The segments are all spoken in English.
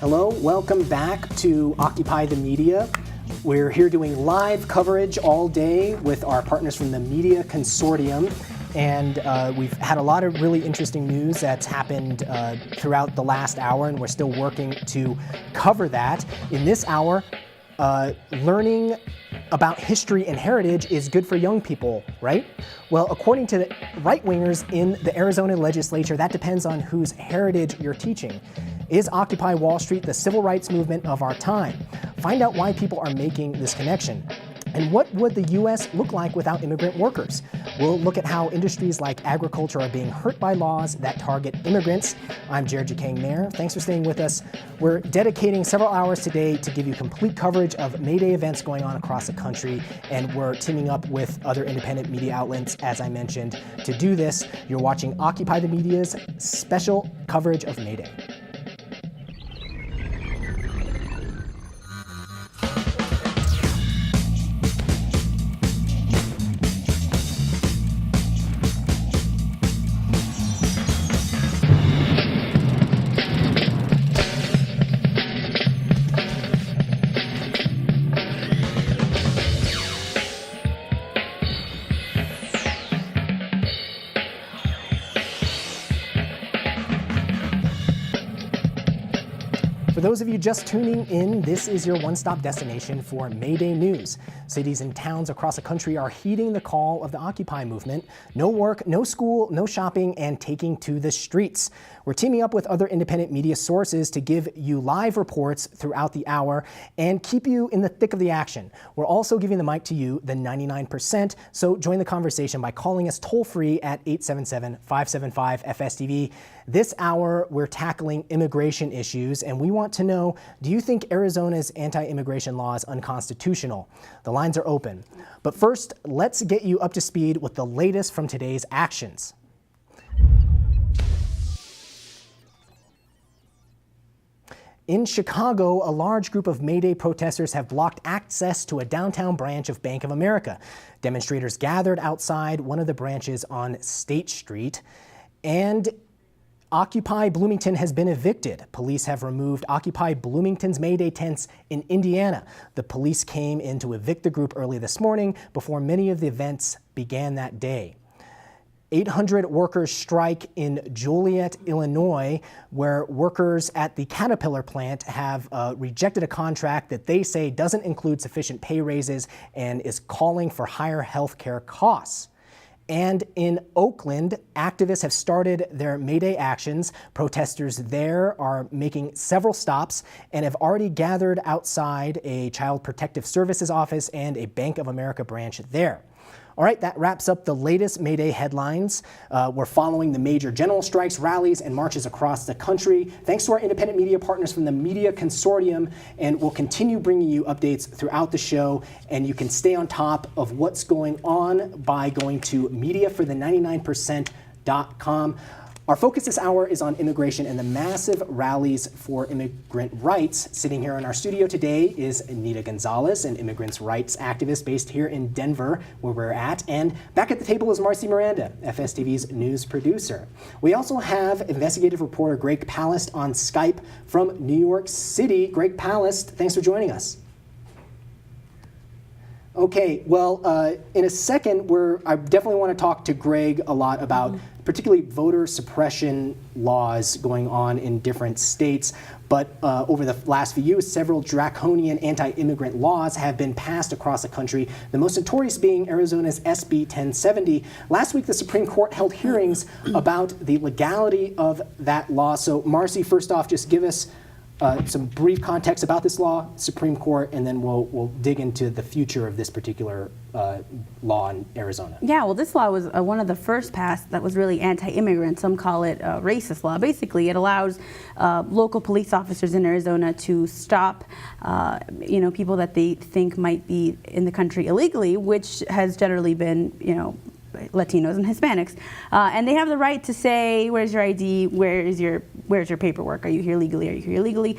Hello, welcome back to Occupy the Media. We're here doing live coverage all day with our partners from the Media Consortium. And we've had a lot of really interesting news that's happened throughout the last hour, and we're still working to cover that. In this hour, learning about history and heritage is good for young people, right? Well, according to the right-wingers in the Arizona legislature, that depends on whose heritage you're teaching. Is Occupy Wall Street the civil rights movement of our time? Find out why people are making this connection. And what would the U.S. look like without immigrant workers? We'll look at how industries like agriculture are being hurt by laws that target immigrants. I'm Jared Jacang Mayer. Thanks for staying with us. We're dedicating several hours today to give you complete coverage of May Day events going on across the country, and we're teaming up with other independent media outlets, as I mentioned. To do this, you're watching Occupy the Media's special coverage of May Day. For those of you just tuning in, this is your one-stop destination for May Day news. Cities and towns across the country are heeding the call of the Occupy movement. No work, no school, no shopping, and taking to the streets. We're teaming up with other independent media sources to give you live reports throughout the hour and keep you in the thick of the action. We're also giving the mic to you, the 99%, so join the conversation by calling us toll-free at 877-575-FSTV. This hour, we're tackling immigration issues, and we want to know, do you think Arizona's anti-immigration law is unconstitutional? The lines are open. But first, let's get you up to speed with the latest from today's actions. In Chicago, a large group of May Day protesters have blocked access to a downtown branch of Bank of America. Demonstrators gathered outside one of the branches on State Street, and Occupy Bloomington has been evicted. Police have removed Occupy Bloomington's May Day tents in Indiana. The police came in to evict the group early this morning before many of the events began that day. 800 workers strike in Joliet, Illinois, where workers at the Caterpillar plant have rejected a contract that they say doesn't include sufficient pay raises and is calling for higher health care costs. And in Oakland, activists have started their May Day actions. Protesters there are making several stops and have already gathered outside a Child Protective Services office and a Bank of America branch there. All right, that wraps up the latest May Day headlines. We're following the major general strikes, rallies, and marches across the country. Thanks to our independent media partners from the Media Consortium, and we'll continue bringing you updates throughout the show, and you can stay on top of what's going on by going to mediaforthe99%.com. Our focus this hour is on immigration and the massive rallies for immigrant rights. Sitting here in our studio today is Anita Gonzalez, an immigrants' rights activist based here in Denver, where we're at. And back at the table is Marcy Miranda, FSTV's news producer. We also have investigative reporter Greg Palast on Skype from New York City. Greg Palast, thanks for joining us. Okay, well, in a second, I definitely want to talk to Greg a lot about particularly voter suppression laws going on in different states. But over the last few years, several draconian anti-immigrant laws have been passed across the country, the most notorious being Arizona's SB 1070. Last week, the Supreme Court held hearings about the legality of that law. So, Marcy, first off, just give us some brief context about this law, Supreme Court, and then we'll dig into the future of this particular law in Arizona. Yeah, well, this law was one of the first passed that was really anti-immigrant. Some call it a racist law. Basically, it allows local police officers in Arizona to stop, people that they think might be in the country illegally, which has generally been, Latinos and Hispanics. And they have the right to say, where's your ID, where is your where's your paperwork? Are you here legally? Are you here illegally?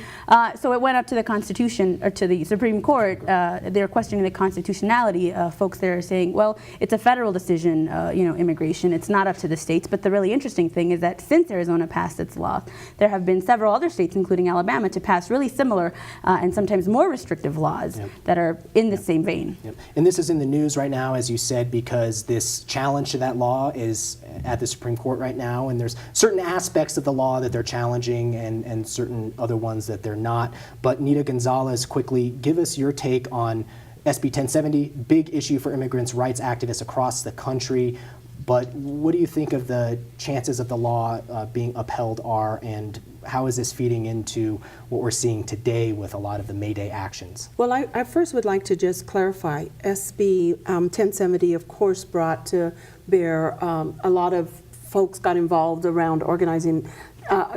So it went up to the Constitution, or to the Supreme Court. They're questioning the constitutionality. Folks there are saying, well, it's a federal decision, immigration. It's not up to the states. But the really interesting thing is that since Arizona passed its law, there have been several other states, including Alabama, to pass really similar and sometimes more restrictive laws that are in the same vein. And this is in the news right now, as you said, because this challenge to that law is at the Supreme Court right now, and there's certain aspects of the law that they're challenging and certain other ones that they're not. But Nita Gonzalez, quickly, give us your take on SB 1070, big issue for immigrants' rights activists across the country. But what do you think of the chances of the law being upheld are, and how is this feeding into what we're seeing today with a lot of the May Day actions? Well, I first would like to just clarify, SB 1070, of course, brought to bear a lot of folks got involved around organizing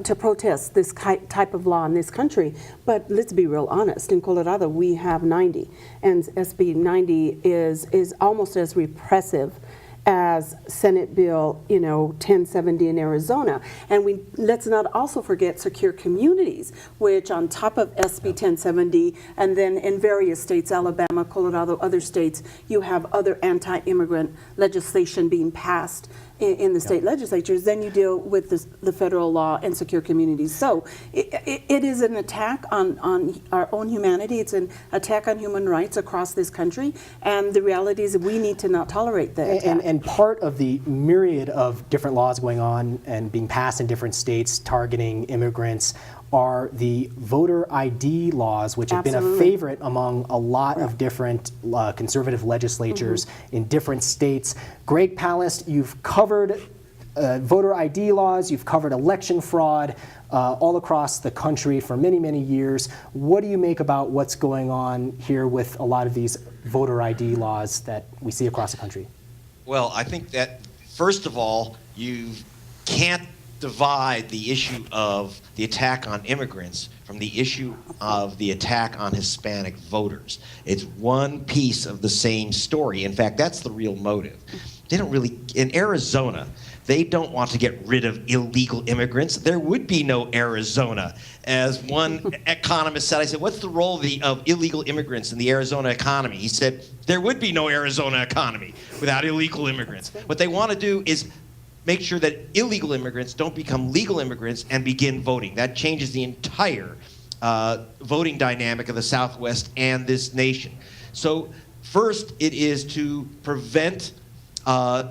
to protest this type of law in this country. But let's be real honest, in Colorado we have 90, and SB 90 is almost as repressive as Senate Bill, 1070 in Arizona. And let's not also forget secure communities, which on top of SB 1070, and then in various states, Alabama, Colorado, other states, you have other anti-immigrant legislation being passed in the state legislatures. Then you deal with the federal law and secure communities. So it is an attack on our own humanity. It's an attack on human rights across this country. And the reality is that we need to not tolerate that attack. And part of the myriad of different laws going on and being passed in different states targeting immigrants are the voter ID laws, which have been a favorite among a lot of different conservative legislatures in different states. Greg Palast, you've covered voter ID laws, you've covered election fraud all across the country for many, many years. What do you make about what's going on here with a lot of these voter ID laws that we see across the country? Well, I think that, first of all, you can't divide the issue of the attack on immigrants from the issue of the attack on Hispanic voters. It's one piece of the same story. In fact, that's the real motive. They don't really, in Arizona, they don't want to get rid of illegal immigrants. There would be no Arizona. As one economist said, I said, what's the role of illegal immigrants in the Arizona economy? He said, there would be no Arizona economy without illegal immigrants. What they want to do is make sure that illegal immigrants don't become legal immigrants and begin voting. That changes the entire voting dynamic of the Southwest and this nation. So first, it is to prevent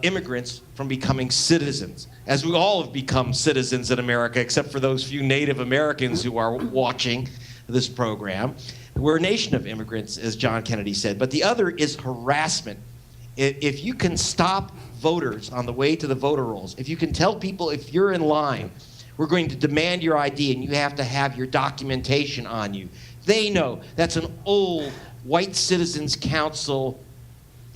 immigrants from becoming citizens, as we all have become citizens in America, except for those few Native Americans who are watching this program. We're a nation of immigrants, as John Kennedy said. But the other is harassment. If you can stop voters on the way to the voter rolls, if you can tell people, if you're in line, we're going to demand your ID and you have to have your documentation on you. They know that's an old white citizens council.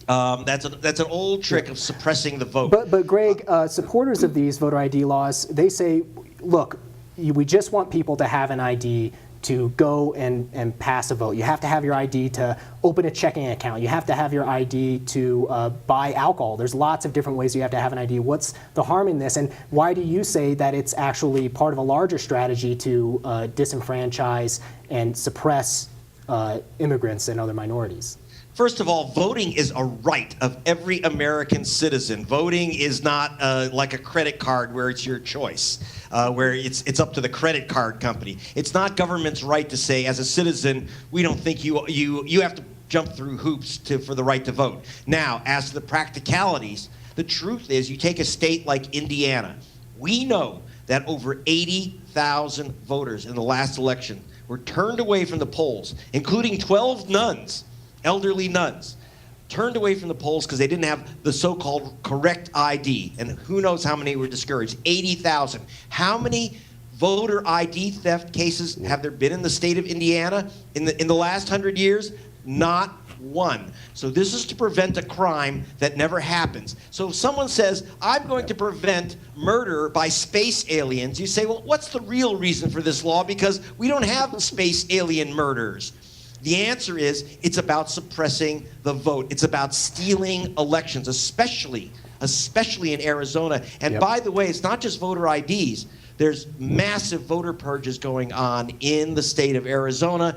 That's an old trick of suppressing the vote. But Greg, supporters of these voter ID laws, they say, look, we just want people to have an ID to go and pass a vote. You have to have your ID to open a checking account. You have to have your ID to buy alcohol. There's lots of different ways you have to have an ID. What's the harm in this? And why do you say that it's actually part of a larger strategy to disenfranchise and suppress immigrants and other minorities? First of all, voting is a right of every American citizen. Voting is not like a credit card where it's your choice, where it's up to the credit card company. It's not government's right to say, as a citizen, we don't think you have to jump through hoops for the right to vote. Now, as to the practicalities, the truth is you take a state like Indiana. We know that over 80,000 voters in the last election were turned away from the polls, including 12 nuns. Elderly nuns turned away from the polls because they didn't have the so-called correct ID, and who knows how many were discouraged. 80,000. How many voter ID theft cases have there been in the state of Indiana in the last 100 years? Not one. So this is to prevent a crime that never happens. So if someone says, I'm going to prevent murder by space aliens, you say, well, what's the real reason for this law? Because we don't have space alien murders. The answer is it's about suppressing the vote. It's about stealing elections, especially in Arizona. And by the way, it's not just voter IDs. There's massive voter purges going on in the state of Arizona,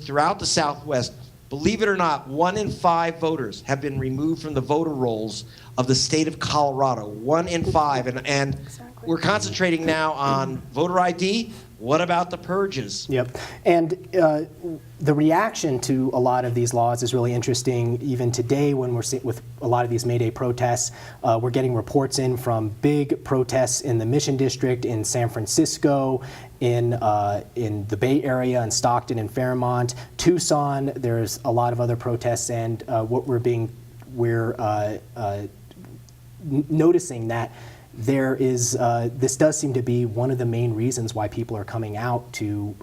throughout the Southwest. Believe it or not, 1 in 5 voters have been removed from the voter rolls of the state of Colorado. 1 in 5. And we're concentrating now on voter ID. What about the purges? Yep. And the reaction to a lot of these laws is really interesting. Even today, when we're with a lot of these May Day protests, we're getting reports in from big protests in the Mission District, in San Francisco, in the Bay Area, in Stockton and Fairmont, Tucson. There's a lot of other protests, and what we're noticing that there is, this does seem to be one of the main reasons why people are coming out to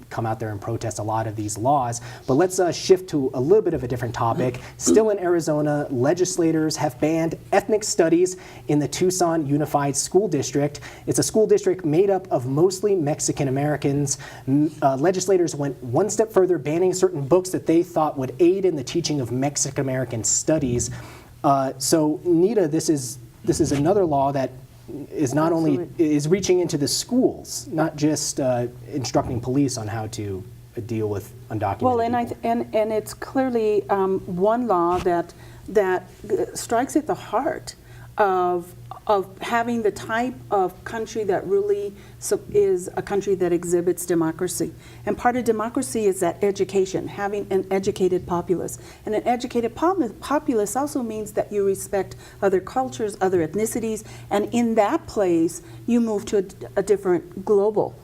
come out there and protest a lot of these laws. But let's shift to a little bit of a different topic. Still in Arizona, legislators have banned ethnic studies in the Tucson Unified School District. It's a school district made up of mostly Mexican Americans. Legislators went one step further, banning certain books that they thought would aid in the teaching of Mexican American studies. So Nita, this is another law that is not only is reaching into the schools, not just instructing police on how to deal with undocumented Well, people. and it's clearly one law that strikes at the heart of having the type of country that really is a country that exhibits democracy. And part of democracy is that education, having an educated populace. And an educated populace also means that you respect other cultures, other ethnicities, and in that place, you move to a different global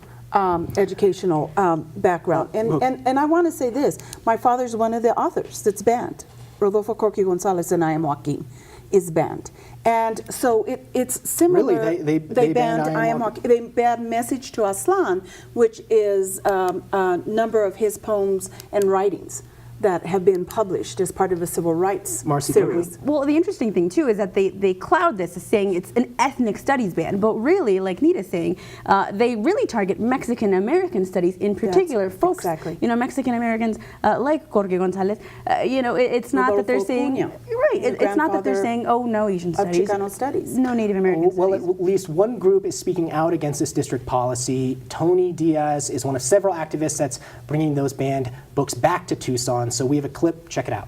educational background. And I want to say this, my father's one of the authors that's banned. Rodolfo Corky Gonzalez and I Am Joaquin is banned. And so it's similar. Really? They banned I Am Joaquin? They banned Message to Aslan, which is a number of his poems and writings that have been published as part of a civil rights Marcy series. Well, the interesting thing too is that they cloud this as saying it's an ethnic studies ban, but really, like Nita's saying, they really target Mexican American studies in particular. Folks, exactly. you know, Mexican Americans like Jorge Gonzalez. You know, it's not that they're Rodolfo saying Cunha, right. It's not that they're saying, oh, no Asian of studies, Chicano studies. no Native American Well, studies. at least one group is speaking out against this district policy. Tony Diaz is one of several activists that's bringing those banned books back to Tucson. So we have a clip. Check it out.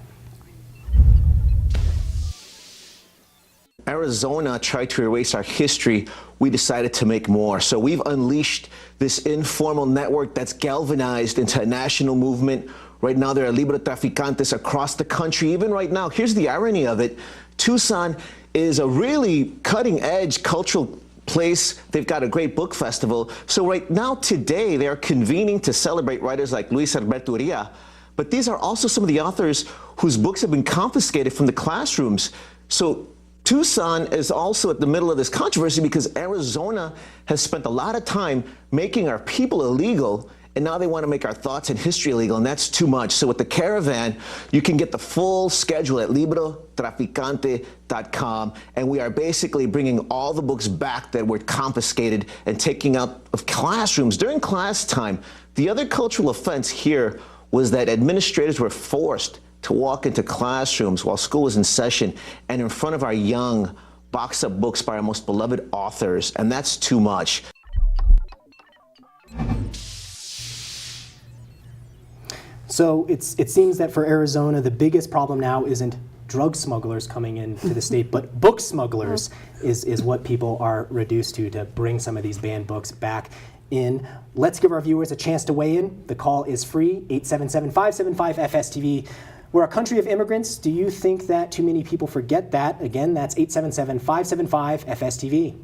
Arizona tried to erase our history. We decided to make more. So we've unleashed this informal network that's galvanized into a national movement. Right now, there are Libre Traficantes across the country. Even right now, here's the irony of it. Tucson is a really cutting-edge cultural place. They've got a great book festival. So right now, today, they're convening to celebrate writers like Luis Alberto Uria. But these are also some of the authors whose books have been confiscated from the classrooms. So Tucson is also at the middle of this controversy because Arizona has spent a lot of time making our people illegal, and now they want to make our thoughts and history illegal, and that's too much. So with the caravan, you can get the full schedule at librotraficante.com, and we are basically bringing all the books back that were confiscated and taking out of classrooms during class time. The other cultural offense here was that administrators were forced to walk into classrooms while school was in session and in front of our young box up books by our most beloved authors, and that's too much. So it seems that for Arizona, the biggest problem now isn't drug smugglers coming into the state, but book smugglers is what people are reduced to bring some of these banned books back in. Let's give our viewers a chance to weigh in. The call is free, 877-575-FSTV. We're a country of immigrants. Do you think that too many people forget that? Again, that's 877-575-FSTV.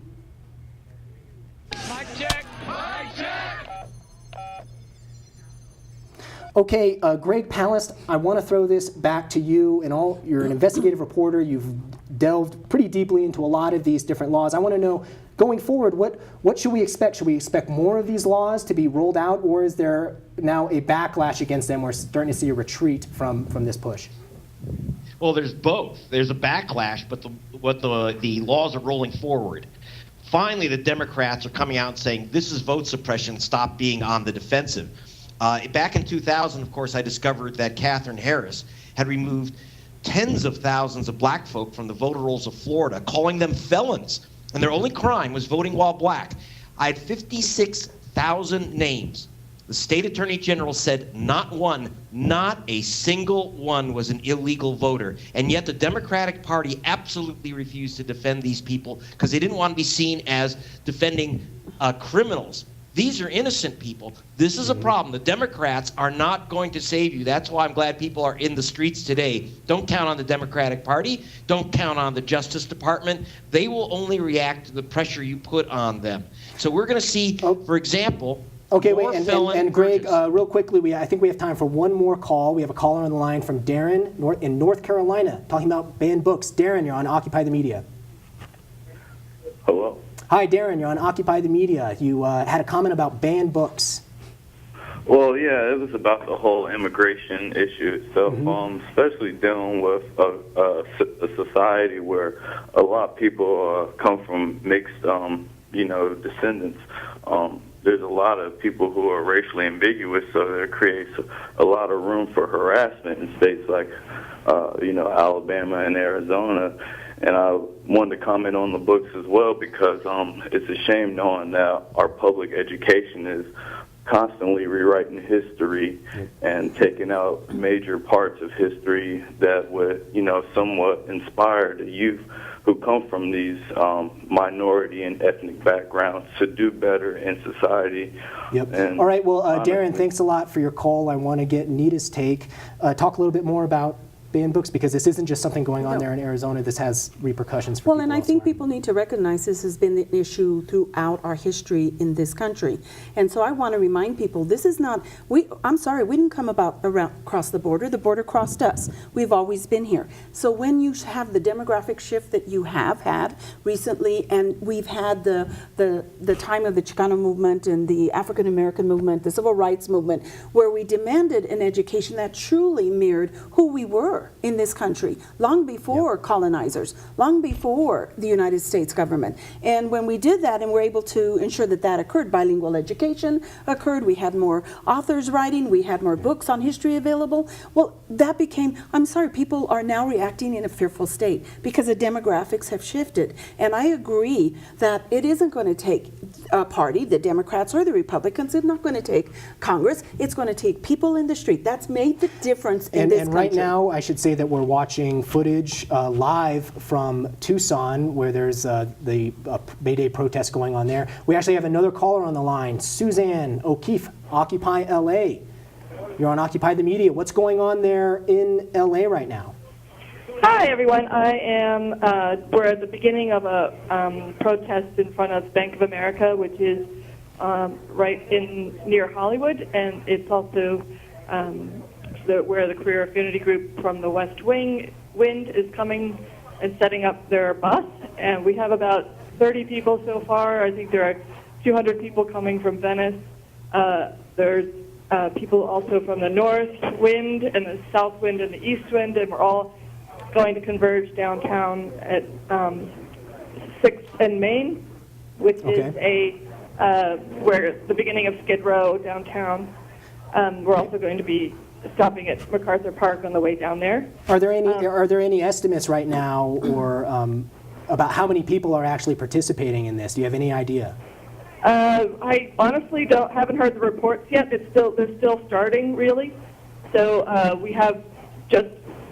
Okay, Greg Palast, I want to throw this back to you. You're an investigative reporter. You've delved pretty deeply into a lot of these different laws. I want to know, going forward, what should we expect? Should we expect more of these laws to be rolled out, or is there now a backlash against them? We're starting to see a retreat from this push. Well, there's both. There's a backlash, but the laws are rolling forward. Finally, the Democrats are coming out and saying, this is vote suppression, stop being on the defensive. Back in 2000, of course, I discovered that Katherine Harris had removed tens of thousands of black folk from the voter rolls of Florida, calling them felons, and their only crime was voting while black. I had 56,000 names. The state attorney general said not one, not a single one was an illegal voter. And yet the Democratic Party absolutely refused to defend these people because they didn't want to be seen as defending criminals. These are innocent people. This is a problem. The Democrats are not going to save you. That's why I'm glad people are in the streets today. Don't count on the Democratic Party. Don't count on the Justice Department. They will only react to the pressure you put on them. So we're going to see, for example, Okay, more wait, felon and Greg, purges. real quickly, I think we have time for one more call. We have a caller on the line from Darren in North Carolina talking about banned books. Darren, you're on Occupy the Media. Hello. Hi, Darren, you're on Occupy the Media. You had a comment about banned books. Well, yeah, it was about the whole immigration issue itself, especially dealing with a society where a lot of people come from mixed, descendants. There's a lot of people who are racially ambiguous, so there creates a lot of room for harassment in states like, Alabama and Arizona. And I wanted to comment on the books as well because it's a shame knowing that our public education is constantly rewriting history and taking out major parts of history that would, somewhat inspire the youth who come from these minority and ethnic backgrounds to do better in society. Yep. And all right, well, honestly, Darren, thanks a lot for your call. I want to get Nita's take. Talk a little bit more about banned books, because this isn't just something going on there in Arizona. This has repercussions for Well, people and I think elsewhere. people need to recognize this has been an issue throughout our history in this country. And so I want to remind people, this is not, I'm sorry, we didn't come across the border crossed us. We've always been here. So when you have the demographic shift that you have had recently, and we've had the time of the Chicano movement and the African American movement, the civil rights movement, where we demanded an education that truly mirrored who we were in this country, long before colonizers, long before the United States government. And when we did that and were able to ensure that that occurred, bilingual education occurred, we had more authors writing, we had more books on history available, well, that became, I'm sorry, people are now reacting in a fearful state because the demographics have shifted. And I agree that it isn't going to take a party, the Democrats or the Republicans, it's not going to take Congress, it's going to take people in the street. That's made the difference in this country. And right now, I should say that we're watching footage live from Tucson, where there's the May Day protest going on there. We actually have another caller on the line, Suzanne O'Keefe, Occupy LA. You're on Occupy the Media. What's going on there in LA right now? Hi, everyone. We're at the beginning of a protest in front of Bank of America, which is right near Hollywood, and it's also where the Career Affinity Group from the West Wind is coming and setting up their bus. And we have about 30 people so far. I think there are 200 people coming from Venice. There's people also from the North Wind and the South Wind and the East Wind, and we're all going to converge downtown at 6th and Main, which is where the beginning of Skid Row downtown. We're also going to be stopping at MacArthur Park on the way down there. Are there any estimates right now, or about how many people are actually participating in this? Do you have any idea? I honestly haven't heard the reports yet. They're still starting, really. So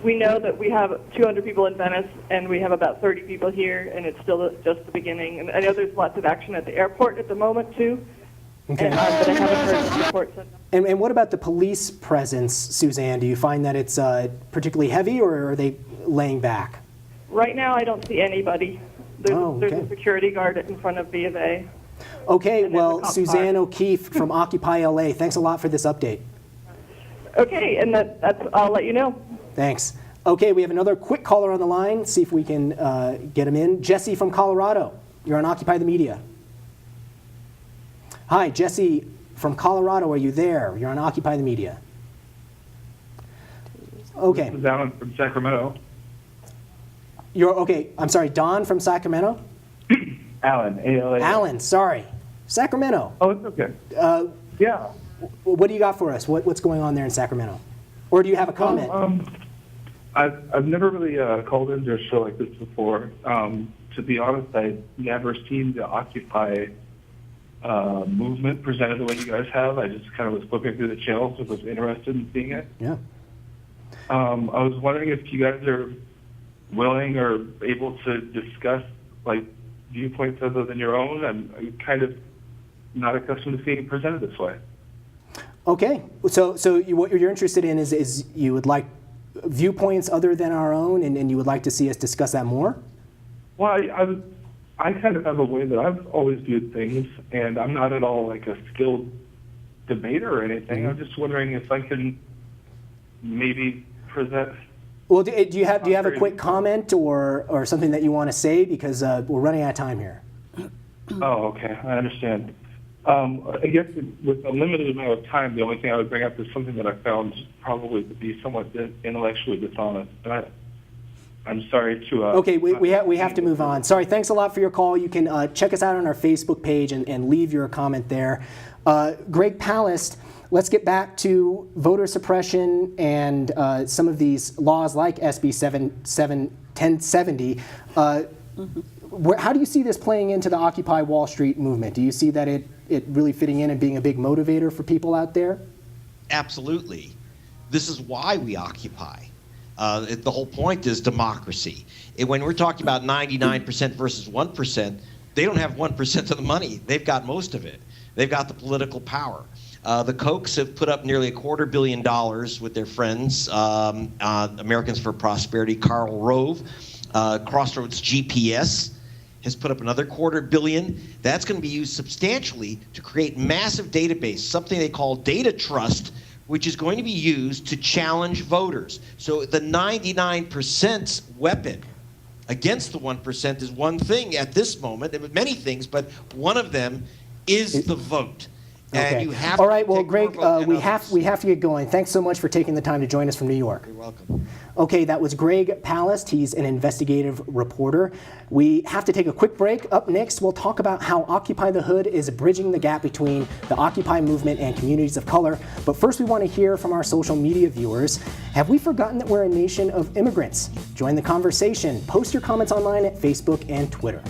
we know that we have 200 people in Venice, and we have about 30 people here, and it's still just the beginning. And I know there's lots of action at the airport at the moment too. Okay. But I haven't heard the reports. And what about the police presence, Suzanne? Do you find that it's particularly heavy, or are they laying back? Right now, I don't see anybody. There's a security guard in front of B of A. Okay, And well, there's a cop Suzanne car. O'Keefe from Occupy LA, thanks a lot for this update. Okay, and that's I'll let you know. Thanks. Okay, we have another quick caller on the line. See if we can get him in. Jesse from Colorado. You're on Occupy the Media. Hi, Jesse from Colorado. Are you there? You're on Occupy the Media. Okay. This is Alan from Sacramento. You're okay. I'm sorry, Don from Sacramento? Alan, A-L-A. Alan, sorry. Sacramento. Oh, it's okay. Yeah. What do you got for us? What's going on there in Sacramento? Or do you have a comment? I've never really called into a show like this before. To be honest, I've never seen the Occupy movement presented the way you guys have. I just kind of was flipping through the channels and was interested in seeing it. Yeah. I was wondering if you guys are willing or able to discuss like viewpoints other than your own. I'm kind of not accustomed to seeing it presented this way. Okay. So what you're interested in is you would like viewpoints other than our own, and you would like to see us discuss that more? Well, I kind of have a way that I've always viewed things, and I'm not at all like a skilled debater or anything. I'm just wondering if I can maybe present. Well, do you have a quick comment or something that you want to say, because we're running out of time here? Oh, okay, I understand. I guess with a limited amount of time, the only thing I would bring up is something that I found probably to be somewhat intellectually dishonest. And I'm sorry to. Okay, we have to move on. Sorry, thanks a lot for your call. You can check us out on our Facebook page and leave your comment there. Greg Palast, let's get back to voter suppression and some of these laws like SB 1070. How do you see this playing into the Occupy Wall Street movement? Do you see that it really fitting in and being a big motivator for people out there? Absolutely. This is why we occupy. The whole point is democracy. When we're talking about 99% versus 1%, they don't have 1% of the money. They've got most of it. They've got the political power. The Kochs have put up nearly $250 million with their friends, Americans for Prosperity, Karl Rove. Crossroads GPS has put up another $250 million. That's going to be used substantially to create massive database, something they call data trust, which is going to be used to challenge voters. So the 99% weapon against the 1% is one thing at this moment, and many things, but one of them is the vote. Okay. And you have All to right, well, take Greg, more vote than we have to get going. Thanks so much for taking the time to join us from New York. You're welcome. Okay, that was Greg Palast. He's an investigative reporter. We have to take a quick break. Up next, we'll talk about how Occupy the Hood is bridging the gap between the Occupy movement and communities of color. But first, we want to hear from our social media viewers. Have we forgotten that we're a nation of immigrants? Join the conversation. Post your comments online at Facebook and Twitter.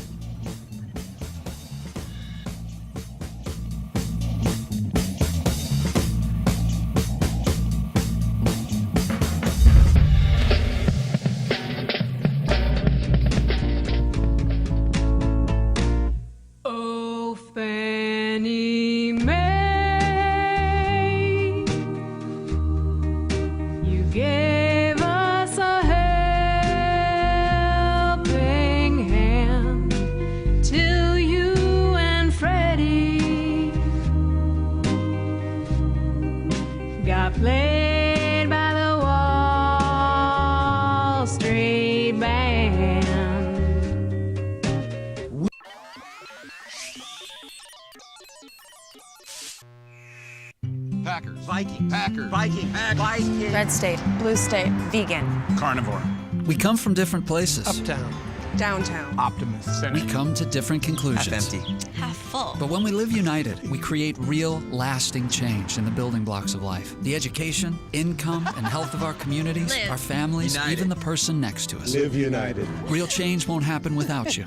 Packers. Viking. Packers. Viking. Packers. Red state, blue state, vegan. Carnivore. We come from different places. Uptown. Downtown. Optimist. We come to different conclusions. Half empty. Half full. But when we live united, we create real, lasting change in the building blocks of life. The education, income, and health of our communities, our families, United. even the person next to us. Live united. Real change won't happen without you.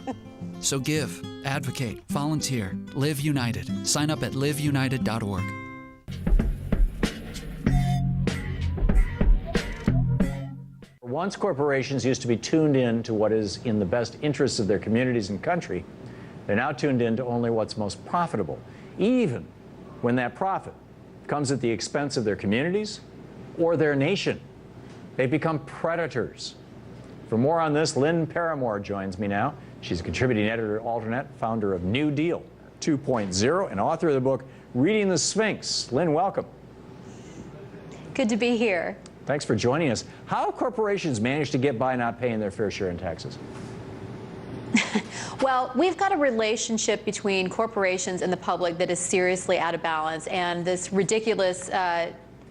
So give, advocate, volunteer, live united. Sign up at liveunited.org. Once corporations used to be tuned in to what is in the best interests of their communities and country, they're now tuned in to only what's most profitable, even when that profit comes at the expense of their communities or their nation. They become predators. For more on this, Lynn Paramore joins me now. She's a contributing editor alternate, founder of New Deal 2.0, and author of the book Reading the Sphinx. Lynn, welcome. Good to be here. Thanks for joining us. How have corporations managed to get by not paying their fair share in taxes? Well, we've got a relationship between corporations and the public that is seriously out of balance, and this ridiculous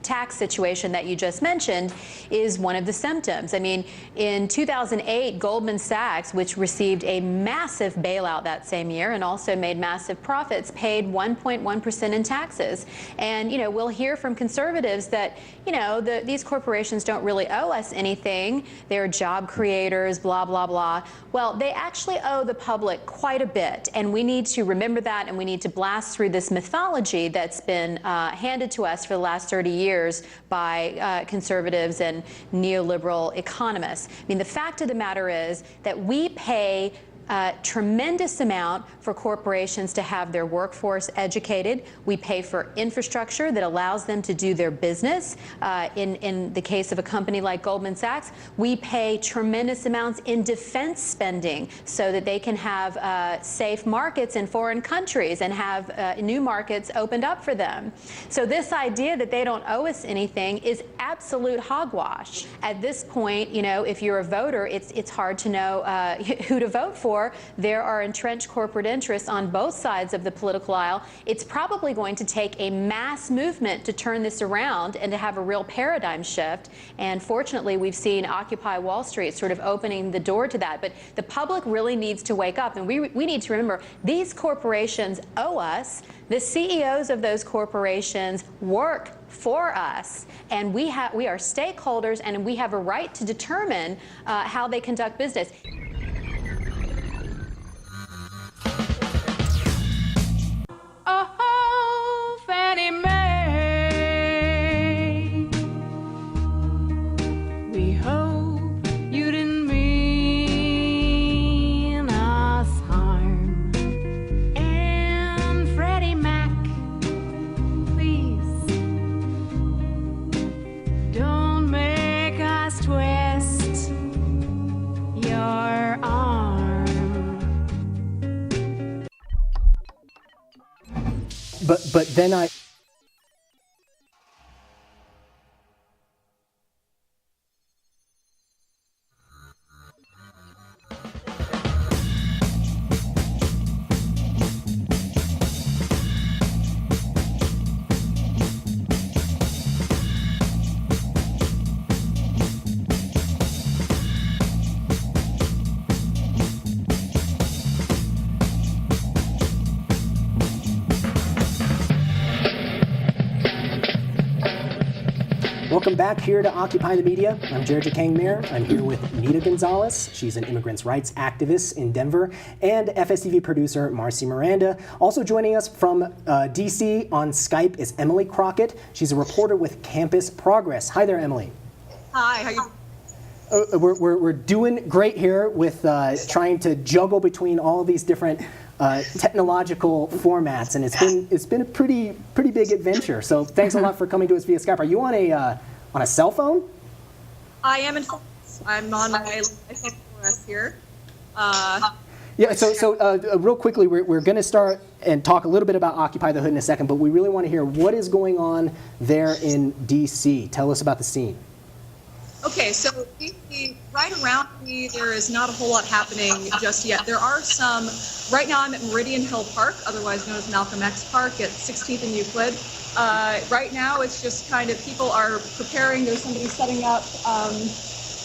tax situation that you just mentioned is one of the symptoms. I mean, in 2008, Goldman Sachs, which received a massive bailout that same year and also made massive profits, paid 1.1% in taxes. And, you know, we'll hear from conservatives that, you know, these corporations don't really owe us anything. They're job creators, blah, blah, blah. Well, they actually owe the public quite a bit, and we need to remember that, and we need to blast through this mythology that's been handed to us for the last 30 years by conservatives and neoliberal economists. I mean, the fact of the matter is that we pay a tremendous amount for corporations to have their workforce educated. We pay for infrastructure that allows them to do their business. In the case of a company like Goldman Sachs, we pay tremendous amounts in defense spending so that they can have safe markets in foreign countries and have new markets opened up for them. So this idea that they don't owe us anything is absolute hogwash. At this point, you know, if you're a voter, it's hard to know who to vote for. There are entrenched corporate interests on both sides of the political aisle. It's probably going to take a mass movement to turn this around and to have a real paradigm shift. And fortunately, we've seen Occupy Wall Street sort of opening the door to that. But the public really needs to wake up. And we need to remember, these corporations owe us. The CEOs of those corporations work for us, and we are stakeholders, and we have a right to determine how they conduct business. Oh, Fannie Mae, we hope you didn't mean us harm. And Freddie Mac, please don't make us twist your arm. But then I. Welcome back here to Occupy the Media. I'm Jared Kang-Mayer. I'm here with Nita Gonzalez. She's an immigrants' rights activist in Denver, and FSTV producer Marcy Miranda. Also joining us from DC on Skype is Emily Crockett. She's a reporter with Campus Progress. Hi there, Emily. Hi, how you? We're doing great here with trying to juggle between all of these different technological formats, and it's been a pretty big adventure. So thanks a lot for coming to us via Skype. Are you on a cell phone? I am in. I'm on my iPhone 4S here. Yeah. So real quickly, we're going to start and talk a little bit about Occupy the Hood in a second, but we really want to hear what is going on there in DC. Tell us about the scene. Okay, so right around me, there is not a whole lot happening just yet. There are some, right now I'm at Meridian Hill Park, otherwise known as Malcolm X Park at 16th and Euclid. Right now it's just kind of, people are preparing, there's somebody setting up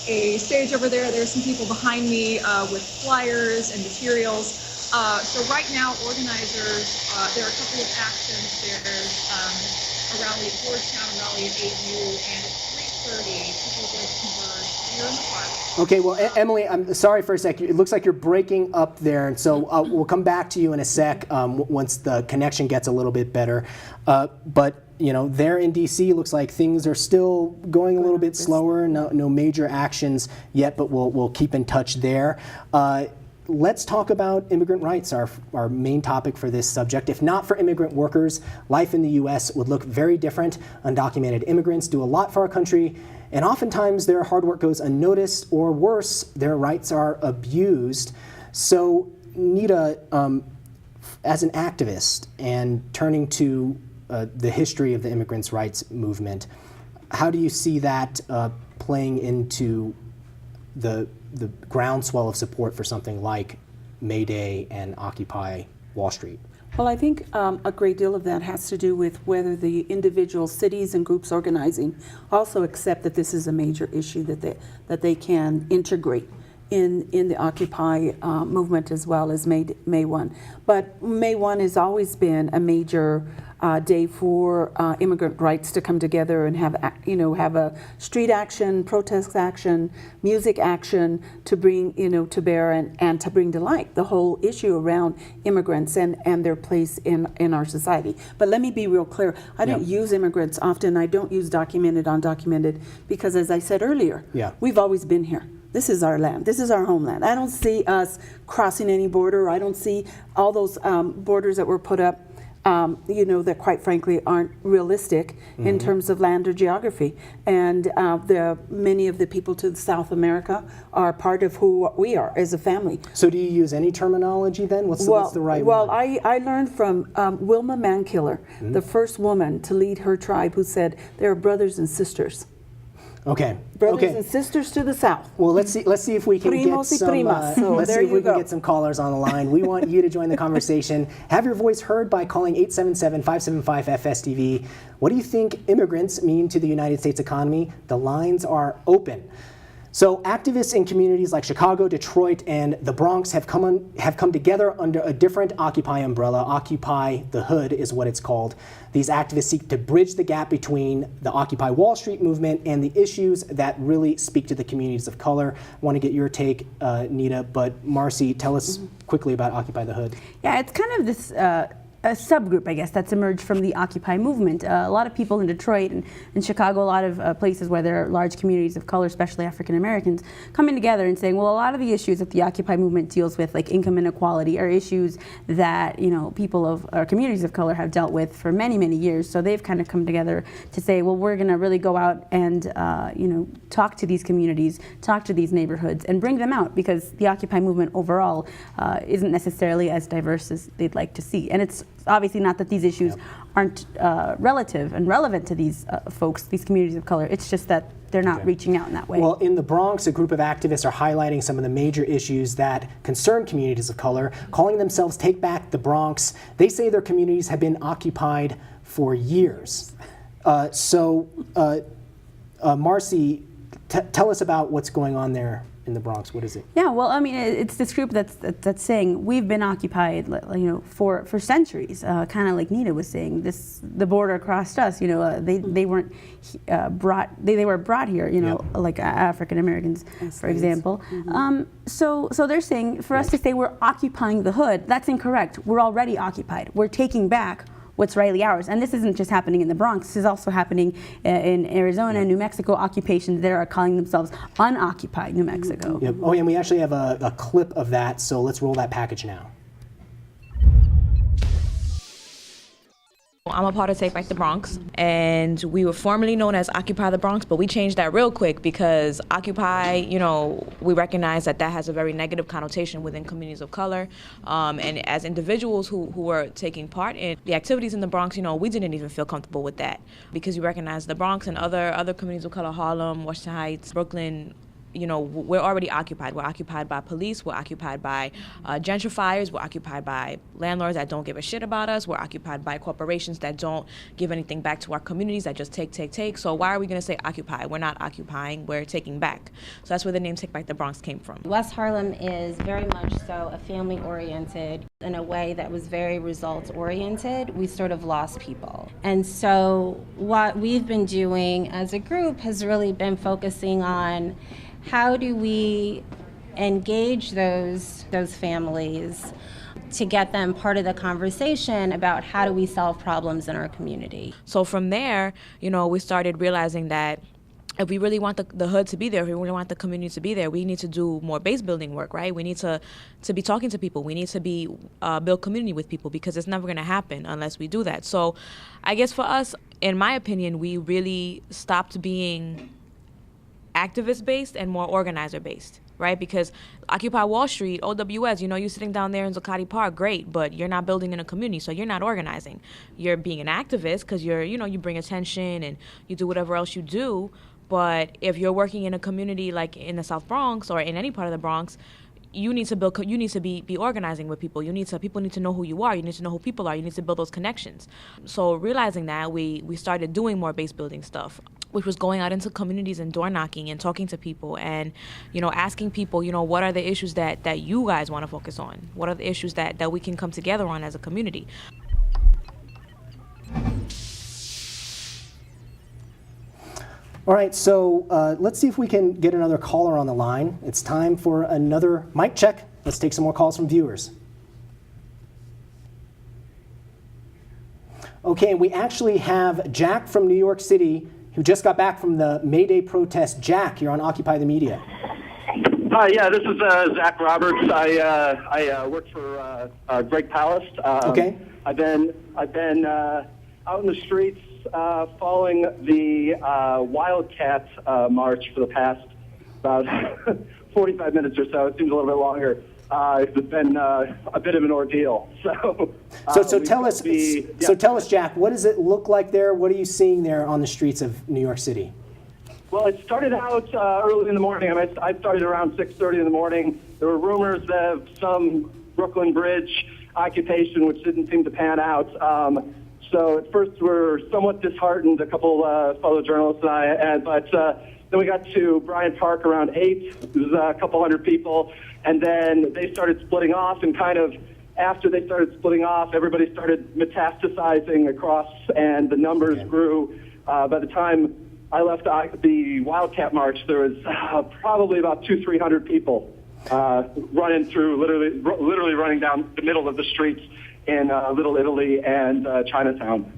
a stage over there. There's some people behind me with flyers and materials. So right now organizers, there are a couple of actions. There's a rally at Georgetown, a rally at AU, and at 3:30, people are going to converge here in the park. Okay, well, Emily, I'm sorry for a sec. It looks like you're breaking up there, and so we'll come back to you in a sec once the connection gets a little bit better. But you know, there in DC, it looks like things are still going a little bit slower. No major actions yet, but we'll keep in touch there. Let's talk about immigrant rights, our main topic for this subject. If not for immigrant workers, life in the U.S. would look very different. Undocumented immigrants do a lot for our country, and oftentimes their hard work goes unnoticed, or worse, their rights are abused. So, Nita, as an activist and turning to the history of the immigrants' rights movement, how do you see that playing into the groundswell of support for something like May Day and Occupy Wall Street? Well, I think a great deal of that has to do with whether the individual cities and groups organizing also accept that this is a major issue that they can integrate in the Occupy movement as well as May 1. But May 1 has always been a major day for immigrant rights to come together and have a street action, protest action, music action to bring to bear and to bring to light the whole issue around immigrants and their place in our society. But let me be real clear. I don't use immigrants often. I don't use documented, undocumented, because as I said earlier, we've always been here. This is our land. This is our homeland. I don't see us crossing any border. I don't see all those borders that were put up, that quite frankly aren't realistic in terms of land or geography. And many of the people to South America are part of who we are as a family. So do you use any terminology then? What's the right one? Well, I learned from Wilma Mankiller, the first woman to lead her tribe, who said there are brothers and sisters. Okay. Brothers and sisters to the south. Well, let's see if we can Primos get some. Let's see if we can get some callers on the line. We want you to join the conversation. Have your voice heard by calling 877-575-FSTV. What do you think immigrants mean to the United States economy? The lines are open. So activists in communities like Chicago, Detroit, and the Bronx have come together under a different Occupy umbrella. Occupy the Hood is what it's called. These activists seek to bridge the gap between the Occupy Wall Street movement and the issues that really speak to the communities of color. I want to get your take, Nita, but Marcy, tell us quickly about Occupy the Hood. Yeah, it's kind of this a subgroup, I guess, that's emerged from the Occupy movement. A lot of people in Detroit and in Chicago, a lot of places where there are large communities of color, especially African Americans, coming together and saying, well, a lot of the issues that the Occupy movement deals with, like income inequality, are issues that people of or communities of color have dealt with for many, many years. So they've kind of come together to say, well, we're going to really go out and talk to these communities, talk to these neighborhoods, and bring them out, because the Occupy movement overall isn't necessarily as diverse as they'd like to see. And it's obviously not that these issues aren't relative and relevant to these folks, these communities of color. It's just that they're not reaching out in that way. Well, in the Bronx, a group of activists are highlighting some of the major issues that concern communities of color, calling themselves Take Back the Bronx. They say their communities have been occupied for years. Marcy, tell us about what's going on there in the Bronx. What is it? Yeah, well, I mean, it's this group that's saying we've been occupied, for centuries. Kind of like Nita was saying, the border crossed us. They weren't brought. They were brought here. Like African Americans, for example. So they're saying for us to say we're occupying the hood, that's incorrect. We're already occupied. We're taking back what's rightly ours. And this isn't just happening in the Bronx, this is also happening in Arizona, New Mexico, occupations that are calling themselves unoccupied New Mexico. Yep. Oh, and we actually have a clip of that, so let's roll that package now. I'm a part of Take Back the Bronx, and we were formerly known as Occupy the Bronx, but we changed that real quick because Occupy, we recognize that has a very negative connotation within communities of color. And as individuals who were taking part in the activities in the Bronx, we didn't even feel comfortable with that because we recognize the Bronx and other communities of color, Harlem, Washington Heights, Brooklyn, we're already occupied. We're occupied by police. We're occupied by gentrifiers. We're occupied by landlords that don't give a shit about us. We're occupied by corporations that don't give anything back to our communities, that just take. So why are we going to say occupy? We're not occupying. We're taking back. So that's where the name Take Back the Bronx came from. West Harlem is very much so a family-oriented in a way that was very results-oriented. We sort of lost people. And so what we've been doing as a group has really been focusing on how do we engage those families to get them part of the conversation about how do we solve problems in our community. So from there, we started realizing that if we really want the hood to be there, if we really want the community to be there, we need to do more base building work, right? We need to be talking to people. We need to build community with people, because it's never going to happen unless we do that. So I guess for us, in my opinion, we really stopped being activist-based and more organizer-based, right? Because Occupy Wall Street, OWS, you're sitting down there in Zuccotti Park, great, but you're not building in a community, so you're not organizing. You're being an activist because you bring attention and you do whatever else you do, but if you're working in a community like in the South Bronx or in any part of the Bronx, you need to be organizing with people. People need to know who you are. You need to know who people are. You need to build those connections. So realizing that, we started doing more base building stuff, which was going out into communities and door knocking and talking to people and, asking people, what are the issues that you guys want to focus on? What are the issues that we can come together on as a community? All right, so let's see if we can get another caller on the line. It's time for another mic check. Let's take some more calls from viewers. Okay, we actually have Jack from New York City who just got back from the May Day protest. Jack, you're on Occupy the Media. Hi, yeah, this is Zach Roberts. I work for Greg Palast. Okay. I've been out in the streets following the Wildcat march for the past about 45 minutes or so. It seems a little bit longer. It's been a bit of an ordeal. So tell us, Jack, what does it look like there? What are you seeing there on the streets of New York City? Well, it started out early in the morning. I started around 6:30 in the morning. There were rumors of some Brooklyn Bridge occupation, which didn't seem to pan out. So at first we were somewhat disheartened, a couple fellow journalists and I, but then we got to Bryant Park around 8. It was a couple hundred people, and then they started splitting off, and kind of after they started splitting off, everybody started metastasizing across, and the numbers grew. By the time I left the Wildcat March, there was probably about 200-300 people running through, literally running down the middle of the streets in Little Italy and Chinatown.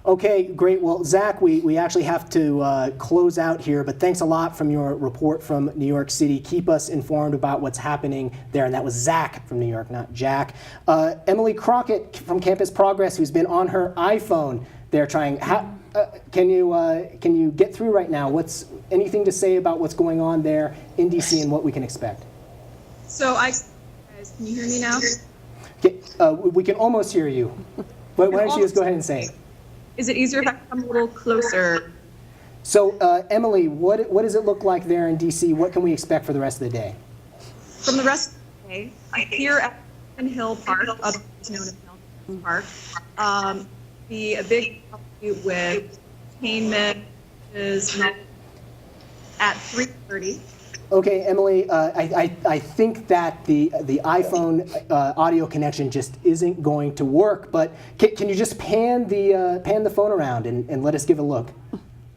Okay, great. Well, Zach, we actually have to close out here, but thanks a lot from your report from New York City. Keep us informed about what's happening there. And that was Zach from New York, not Jack. Emily Crockett from Campus Progress, who's been on her iPhone there trying. Can you get through right now? What's anything to say about what's going on there in DC and what we can expect? So guys, can you hear me now? We can almost hear you. Why don't you just go ahead and say it? Is it easier if I come a little closer? So, Emily, what does it look like there in DC? What can we expect for the rest of the day? From the rest of the day, here at Hill Park, otherwise known as Nelson Park, be a big with entertainment is at 3:30. Okay, Emily, I think that the iPhone audio connection just isn't going to work, but can you just pan the phone around and let us give a look?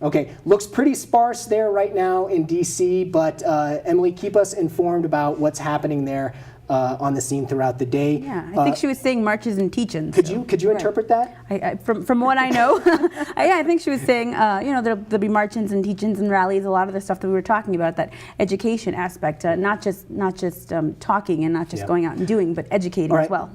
Okay, looks pretty sparse there right now in DC, but Emily, keep us informed about what's happening there on the scene throughout the day. Yeah, I think she was saying marches and teach-ins. Could you interpret that? From what I know, I think she was saying, there'll be march-ins and teach-ins and rallies, a lot of the stuff that we were talking about, that education aspect, not just talking and not just going out and doing, but educating as well.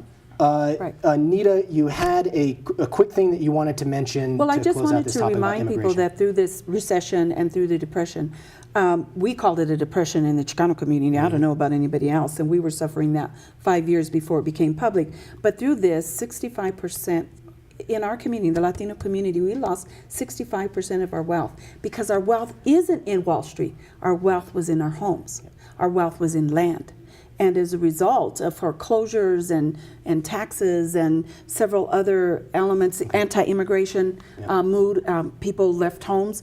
Nita, you had a quick thing that you wanted to mention. Well, I to just close out wanted this to topic about remind people immigration. that through this recession and through the depression, we called it a depression in the Chicano community. I don't know about anybody else, and we were suffering that 5 years before it became public. But through this, 65% in our community, the Latino community, we lost 65% of our wealth because our wealth isn't in Wall Street. Our wealth was in our homes. Our wealth was in land. And as a result of foreclosures and taxes and several other elements, anti-immigration mood, people left homes,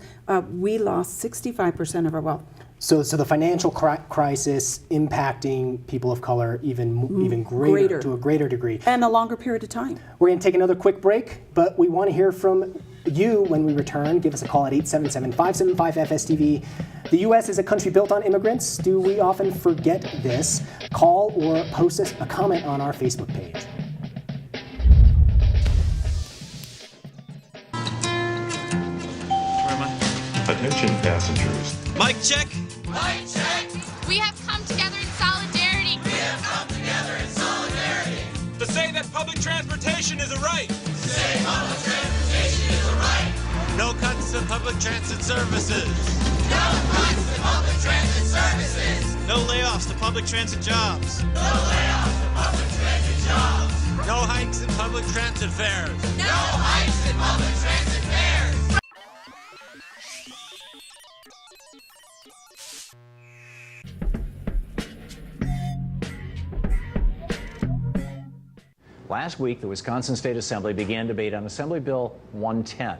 we lost 65% of our wealth. So the financial crisis impacting people of color even greater, to a greater degree. And a longer period of time. We're going to take another quick break, but we want to hear from you when we return. Give us a call at 877-575-FSTV. The U.S. is a country built on immigrants. Do we often forget this? Call or post us a comment on our Facebook page. Where am I? Attention passengers. Mic check. Mic check. We have come together in solidarity. We have come together in solidarity. To say that public transportation is a right. To say public transportation is a right. No cuts to public transit services. No cuts to public transit services. No layoffs to public transit jobs. No layoffs to public transit jobs. No hikes in public transit fares. No hikes in public transit fares. Last week, the Wisconsin State Assembly began debate on Assembly Bill 110,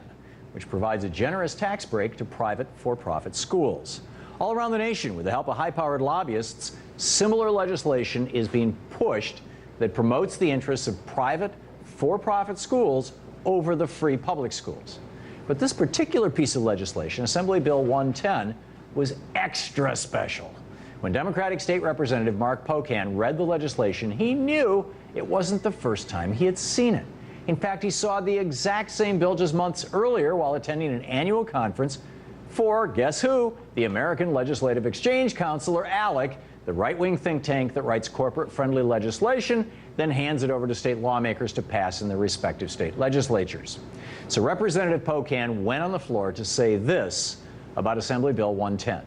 which provides a generous tax break to private for-profit schools. All around the nation, with the help of high-powered lobbyists, similar legislation is being pushed that promotes the interests of private for-profit schools over the free public schools. But this particular piece of legislation, Assembly Bill 110, was extra special. When Democratic State Representative Mark Pocan read the legislation, he knew it wasn't the first time he had seen it. In fact, he saw the exact same bill just months earlier while attending an annual conference for, guess who, the American Legislative Exchange Council, or ALEC, the right-wing think tank that writes corporate-friendly legislation, then hands it over to state lawmakers to pass in their respective state legislatures. So Representative Pocan went on the floor to say this about Assembly Bill 110.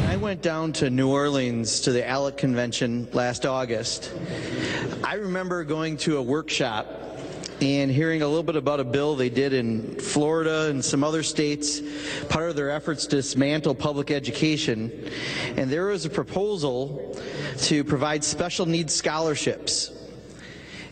I went down to New Orleans to the ALEC convention last August. I remember going to a workshop and hearing a little bit about a bill they did in Florida and some other states, part of their efforts to dismantle public education. And there was a proposal to provide special needs scholarships.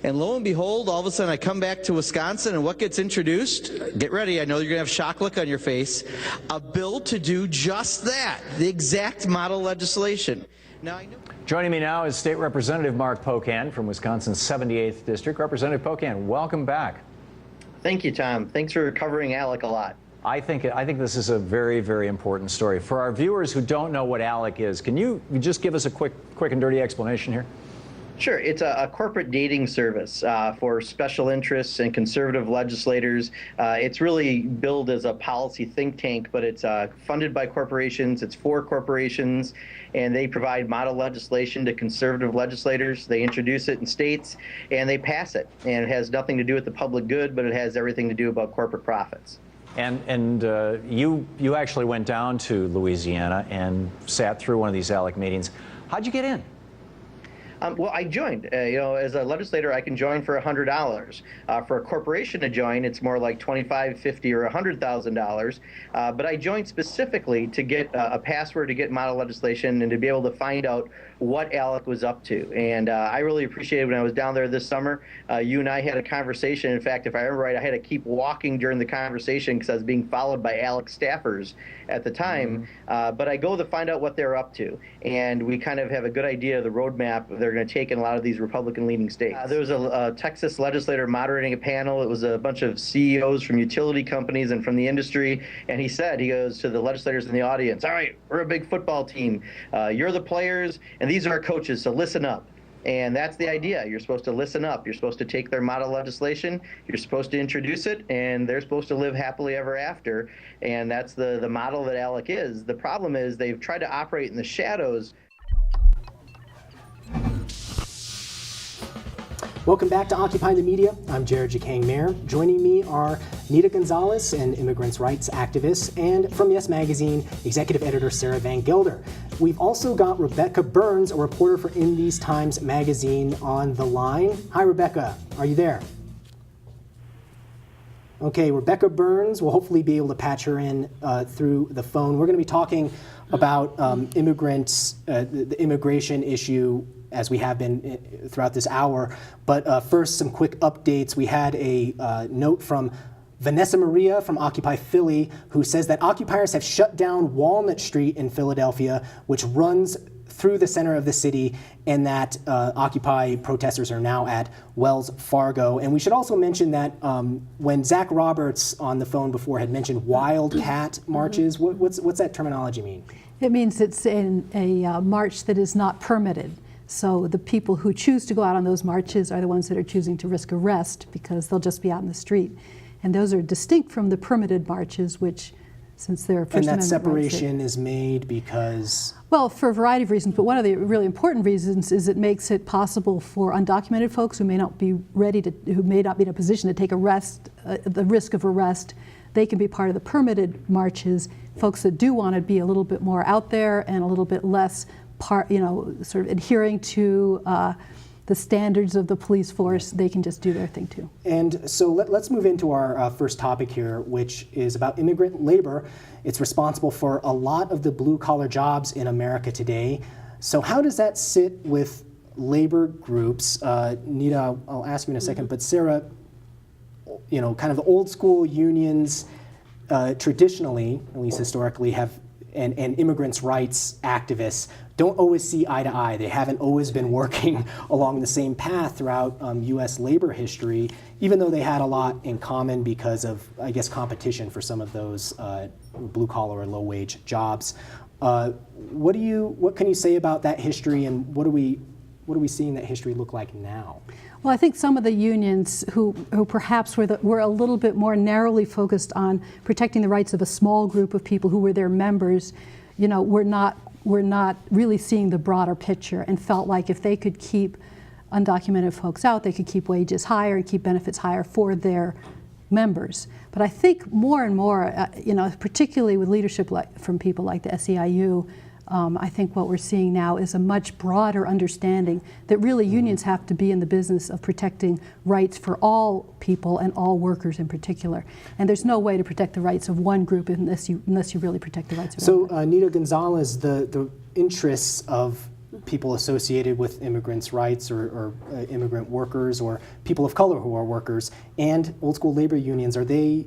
And lo and behold, all of a sudden I come back to Wisconsin, and what gets introduced? Get ready, I know you're going to have shock look on your face. A bill to do just that, the exact model legislation. Now, I know. Joining me now is State Representative Mark Pocan from Wisconsin's 78th District. Representative Pocan, welcome back. Thank you, Tom. Thanks for covering ALEC a lot. I think this is a very, very important story. For our viewers who don't know what ALEC is, can you just give us a quick and dirty explanation here? Sure. It's a corporate dating service for special interests and conservative legislators. It's really billed as a policy think tank, but it's funded by corporations. It's for corporations, and they provide model legislation to conservative legislators. They introduce it in states, and they pass it. And it has nothing to do with the public good, but it has everything to do about corporate profits. And you actually went down to Louisiana and sat through one of these ALEC meetings. How'd you get in? Well, I joined. As a legislator, I can join for $100. For a corporation to join, it's more like $25,000, $50,000, or $100,000. But I joined specifically to get a password to get model legislation and to be able to find out what ALEC was up to. And I really appreciated when I was down there this summer. You and I had a conversation. In fact, if I remember right, I had to keep walking during the conversation because I was being followed by ALEC staffers at the time. But I go to find out what they're up to. And we kind of have a good idea of the roadmap they're going to take in a lot of these Republican-leaning states. There was a Texas legislator moderating a panel. It was a bunch of CEOs from utility companies and from the industry. And he goes to the legislators in the audience, all right, we're a big football team. You're the players, and these are our coaches, so listen up. And that's the idea. You're supposed to listen up. You're supposed to take their model legislation. You're supposed to introduce it, and they're supposed to live happily ever after. And that's the model that ALEC is. The problem is they've tried to operate in the shadows. Welcome back to Occupy the Media. I'm Jared Jacang Mayer. Joining me are Nita Gonzalez, an immigrants' rights activist, and from Yes Magazine, executive editor Sarah Van Gelder. We've also got Rebecca Burns, a reporter for In These Times magazine, on the line. Hi, Rebecca. Are you there? Okay, Rebecca Burns. We'll hopefully be able to patch her in through the phone. We're going to be talking about immigrants, the immigration issue, as we have been throughout this hour. But first, some quick updates. We had a note from Vanessa Maria from Occupy Philly, who says that occupiers have shut down Walnut Street in Philadelphia, which runs through the center of the city, and that Occupy protesters are now at Wells Fargo. And we should also mention that when Zach Roberts on the phone before had mentioned wildcat marches, what's that terminology mean? It means it's in a march that is not permitted. So the people who choose to go out on those marches are the ones that are choosing to risk arrest because they'll just be out in the street. And those are distinct from the permitted marches, which, since they're First Amendment rights, and that separation is made because? Well, for a variety of reasons, but one of the really important reasons is it makes it possible for undocumented folks who may not be who may not be in a position to take the risk of arrest. They can be part of the permitted marches. Folks that do want to be a little bit more out there and a little bit less sort of adhering to the standards of the police force, they can just do their thing too. And so let's move into our first topic here, which is about immigrant labor. It's responsible for a lot of the blue-collar jobs in America today. So how does that sit with labor groups. Nita, I'll ask you in a second, but Sarah, you know, kind of the old school unions traditionally, at least historically, have and immigrants' rights activists don't always see eye to eye. They haven't always been working along the same path throughout U.S. labor history, even though they had a lot in common because of, I guess, competition for some of those blue-collar or low-wage jobs. What can you say about that history, and what are we seeing that history look like now? Well, I think some of the unions who perhaps were a little bit more narrowly focused on protecting the rights of a small group of people who were their members, you know, were not really seeing the broader picture, and felt like if they could keep undocumented folks out, they could keep wages higher and keep benefits higher for their members. But I think more and more, you know, particularly with leadership from people like the SEIU, I think what we're seeing now is a much broader understanding that really unions have to be in the business of protecting rights for all people and all workers in particular. And there's no way to protect the rights of one group unless you really protect the rights of everyone. So, Nita Gonzalez, the interests of people associated with immigrants' rights or immigrant workers or people of color who are workers and old school labor unions, are they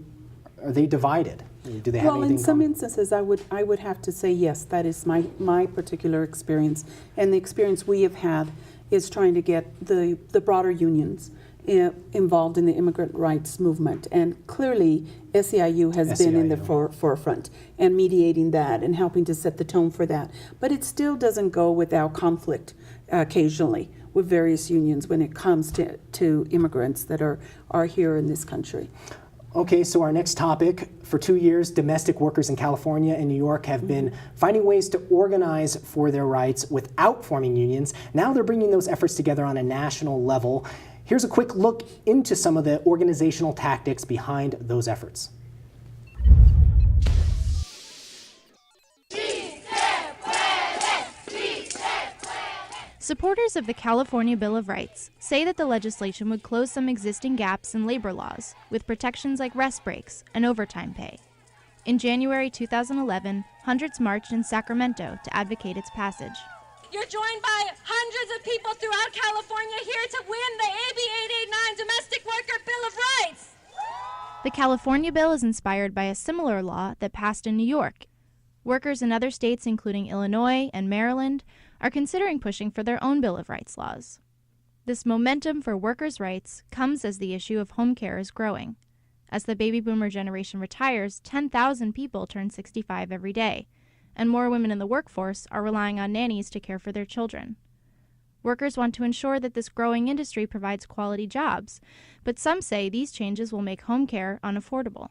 divided? Do they have anything in some common? instances, I would have to say yes. That is my particular experience, and the experience we have had is trying to get the broader unions involved in the immigrant rights movement. And clearly, SEIU has been in the forefront and mediating that and helping to set the tone for that. But it still doesn't go without conflict occasionally with various unions when it comes to immigrants that are here in this country. Okay, so our next topic. For 2 years, domestic workers in California and New York have been finding ways to organize for their rights without forming unions. Now they're bringing those efforts together on a national level. Here's a quick look into some of the organizational tactics behind those efforts. Supporters of the California Bill of Rights say that the legislation would close some existing gaps in labor laws with protections like rest breaks and overtime pay. In January 2011, hundreds marched in Sacramento to advocate its passage. You're joined by hundreds of people throughout California here to win the AB 889 Domestic Worker Bill of Rights. The California bill is inspired by a similar law that passed in New York. Workers in other states, including Illinois and Maryland, are considering pushing for their own Bill of Rights laws. This momentum for workers' rights comes as the issue of home care is growing. As the baby boomer generation retires, 10,000 people turn 65 every day, and more women in the workforce are relying on nannies to care for their children. Workers want to ensure that this growing industry provides quality jobs, but some say these changes will make home care unaffordable.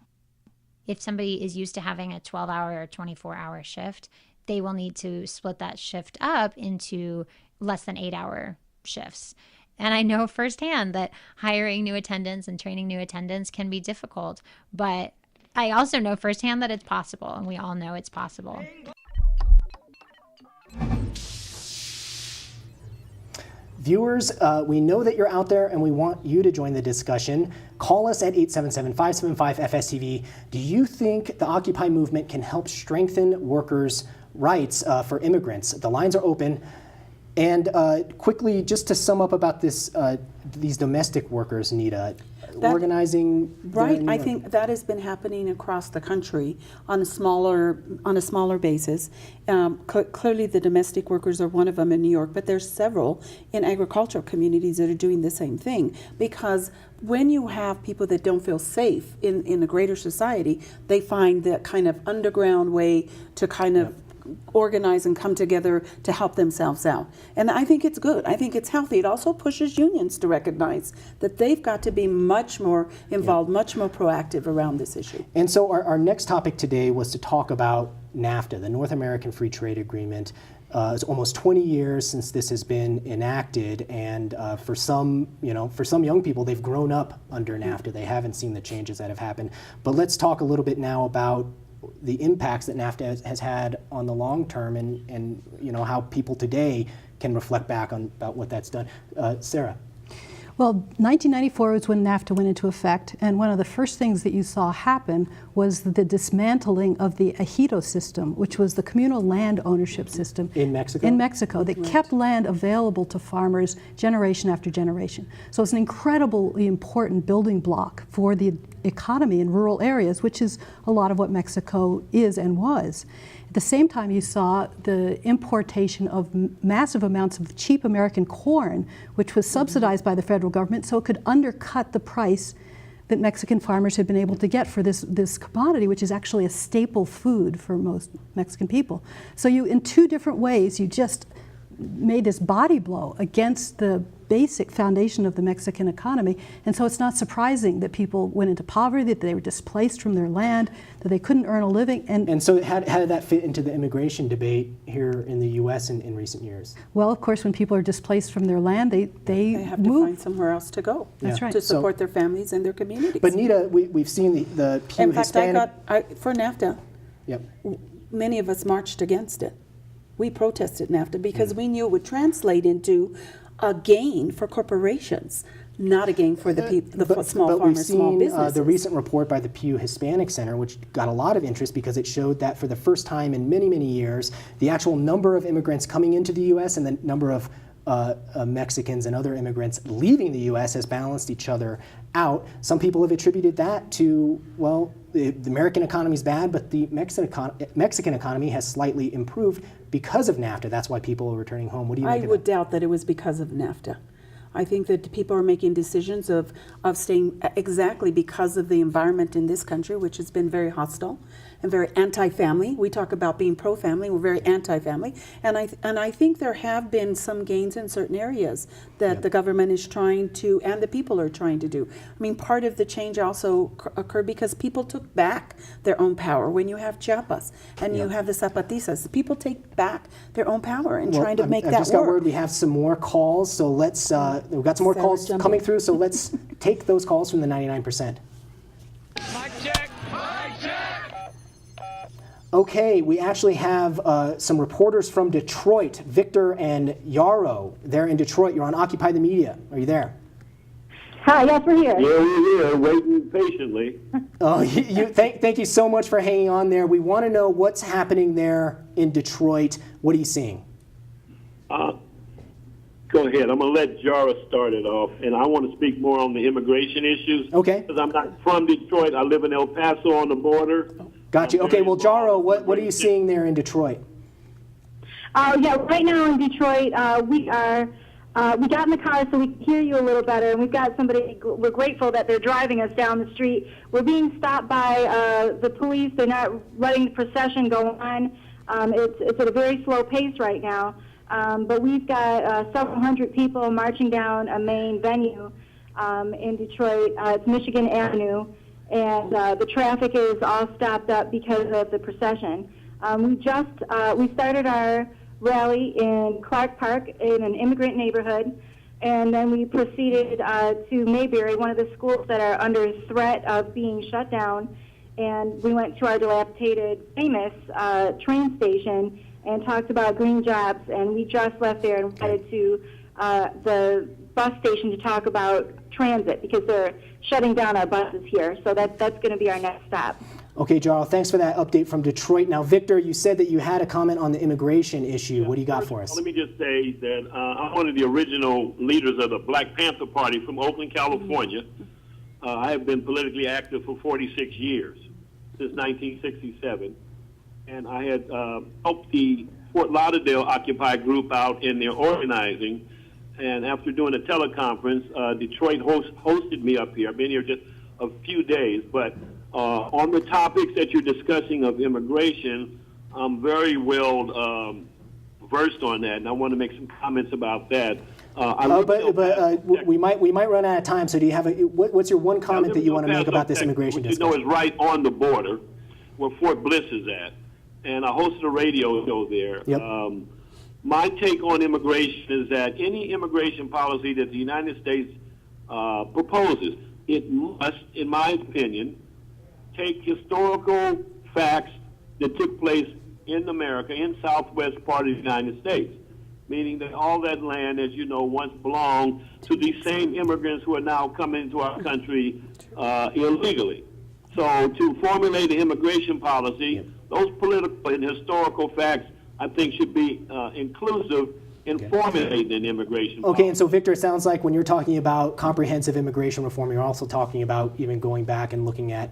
If somebody is used to having a 12-hour or 24-hour shift, they will need to split that shift up into less than 8-hour shifts. And I know firsthand that hiring new attendants and training new attendants can be difficult, but I also know firsthand that it's possible, and we all know it's possible. Viewers, we know that you're out there and we want you to join the discussion. Call us at 877-575-FSTV. Do you think the Occupy movement can help strengthen workers' rights for immigrants? The lines are open. And quickly, just to sum up about this, these domestic workers, Nita, organizing. Right, I think that has been happening across the country on a smaller basis. Clearly, the domestic workers are one of them in New York, but there's several in agricultural communities that are doing the same thing. Because when you have people that don't feel safe in a greater society, they find that kind of underground way to kind of organize and come together to help themselves out. And I think it's good. I think it's healthy. It also pushes unions to recognize that they've got to be much more involved, much more proactive around this issue. And so our next topic today was to talk about NAFTA, the North American Free Trade Agreement. It's almost 20 years since this has been enacted, and for some young people, they've grown up under NAFTA. They haven't seen the changes that have happened. But let's talk a little bit now about the impacts that NAFTA has had on the long term, and how people today can reflect back on about what that's done. Sarah. Well, 1994 was when NAFTA went into effect, and one of the first things that you saw happen was the dismantling of the ejido system, which was the communal land ownership system. In Mexico? In Mexico. That kept land available to farmers generation after generation. So it's an incredibly important building block for the economy in rural areas, which is a lot of what Mexico is and was. At the same time, you saw the importation of massive amounts of cheap American corn, which was subsidized by the federal government, so it could undercut the price that Mexican farmers had been able to get for this commodity, which is actually a staple food for most Mexican people. So you, in two different ways, you just made this body blow against the basic foundation of the Mexican economy. And so it's not surprising that people went into poverty, that they were displaced from their land, that they couldn't earn a living. And so how did that fit into the immigration debate here in the U.S. in recent years? Well, of course, when people are displaced from their land, they have move. to find somewhere else to go. That's right. To support their families and their communities. But Nita, we've seen the Pew in fact, Hispanic... for NAFTA, yep. Many of us marched against it. We protested NAFTA because we knew it would translate into a gain for corporations, not a gain for the people, small farmers, small businesses. We've seen the recent report by the Pew Hispanic Center, which got a lot of interest because it showed that for the first time in many, many years, the actual number of immigrants coming into the U.S. and the number of Mexicans and other immigrants leaving the U.S. has balanced each other out. Some people have attributed that to, well, the American economy is bad, but the Mexican economy has slightly improved because of NAFTA. That's why people are returning home. What do you think of that? I would doubt that it was because of NAFTA. I think that people are making decisions of staying exactly because of the environment in this country, which has been very hostile and very anti-family. We talk about being pro-family, we're very anti-family. And I think there have been some gains in certain areas that the government is trying to, and the people are trying to do. I mean, part of the change also occurred because people took back their own power. When you have Chiapas and you have the Zapatistas, people take back their own power and trying to make that work. I just got word we have some more calls, so let's, we've got some more calls coming through, so let's take those calls from the 99%. Okay, we actually have some reporters from Detroit, Victor and Yarrow. They're in Detroit. You're on Occupy the Media. Are you there? Hi, yes, we're here. Yeah, we're here, waiting patiently. Oh, thank you so much for hanging on there. We want to know what's happening there in Detroit. What are you seeing? Go ahead. I'm going to let Jara start it off, and I want to speak more on the immigration issues. Okay. Because I'm not from Detroit. I live in El Paso on the border. Got you. Okay, well, Jaro, what are you seeing there in Detroit? Yeah, right now in Detroit, we got in the car so we can hear you a little better, and we've got somebody, we're grateful that they're driving us down the street. We're being stopped by the police. They're not letting the procession go on. It's at a very slow pace right now, but we've got several hundred people marching down a main venue in Detroit. It's Michigan Avenue. And the traffic is all stopped up because of the procession. We started our rally in Clark Park in an immigrant neighborhood, and then we proceeded to Mayberry, one of the schools that are under threat of being shut down, and we went to our dilapidated, famous train station and talked about green jobs, and we just left there and headed to the bus station to talk about transit because they're shutting down our buses here. So that's going to be our next stop. Okay, Jarl, thanks for that update from Detroit. Now, Victor, you said that you had a comment on the immigration issue. What do you got for us? Let me just say that I'm one of the original leaders of the Black Panther Party from Oakland, California. I have been politically active for 46 years, since 1967. And I had helped the Fort Lauderdale Occupy group out in their organizing. And after doing a teleconference, Detroit hosted me up here. I've been here just a few days, but on the topics that you're discussing of immigration, I'm very well versed on that, and I want to make some comments about that. We might run out of time. So, do you have what's your one comment that you want to make about this immigration discussion? Which you know is right on the border, where Fort Bliss is at, and I hosted a radio show there. Yep. My take on immigration is that any immigration policy that the United States proposes, it must, in my opinion, take historical facts that took place in America, in southwest part of the United States. meaning that all that land, as you know, once belonged to these same immigrants who are now coming into our country illegally. So to formulate an immigration policy, those political and historical facts, I think, should be inclusive in formulating an immigration policy. Okay, and so Victor, it sounds like when you're talking about comprehensive immigration reform, you're also talking about even going back and looking at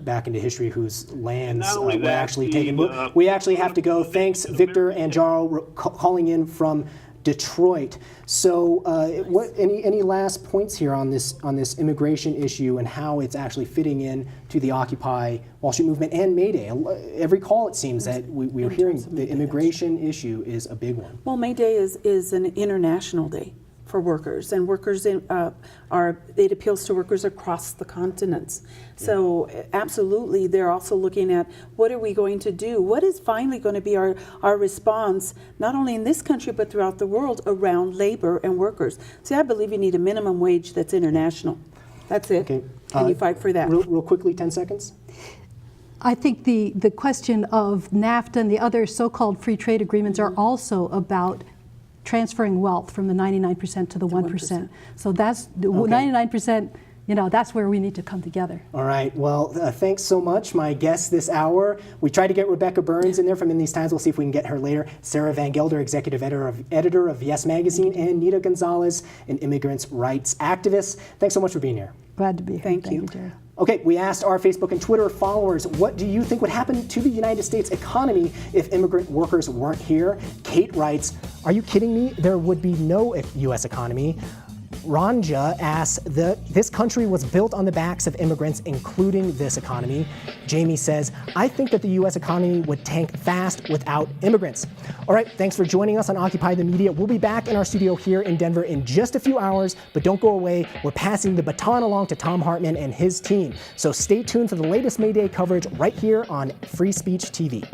back into history whose lands were actually taken. We actually have to go. Thanks, Victor Anjaro, calling in from Detroit. So, any last points here on this immigration issue and how it's actually fitting in to the Occupy Wall Street movement and May Day? Every call, it seems that we're hearing the immigration issue is a big one. Well, May Day is an international day for workers, and workers it appeals to workers across the continents. So absolutely, they're also looking at what are we going to do? What is finally going to be our response, not only in this country but throughout the world, around labor and workers? See, I believe you need a minimum wage that's international. That's it. Okay. And you fight for that. Real quickly, 10 seconds. I think the question of NAFTA and the other so-called free trade agreements are also about transferring wealth from the 99% to the 1%. So that's 99%, that's where we need to come together. All right. Well, thanks so much, my guests this hour. We tried to get Rebecca Burns in there from In These Times. We'll see if we can get her later. Sarah Van Gelder, executive editor of Yes Magazine, and Nita Gonzalez, an immigrants' rights activist. Thanks so much for being here. Glad to be here. Thank you. Jared. Okay, we asked our Facebook and Twitter followers, what do you think would happen to the United States economy if immigrant workers weren't here? Kate writes, are you kidding me? There would be no U.S. economy. Ranja asks, this country was built on the backs of immigrants, including this economy. Jamie says, I think that the U.S. economy would tank fast without immigrants. All right, thanks for joining us on Occupy the Media. We'll be back in our studio here in Denver in just a few hours, but don't go away. We're passing the baton along to Tom Hartman and his team. So stay tuned for the latest May Day coverage right here on Free Speech TV.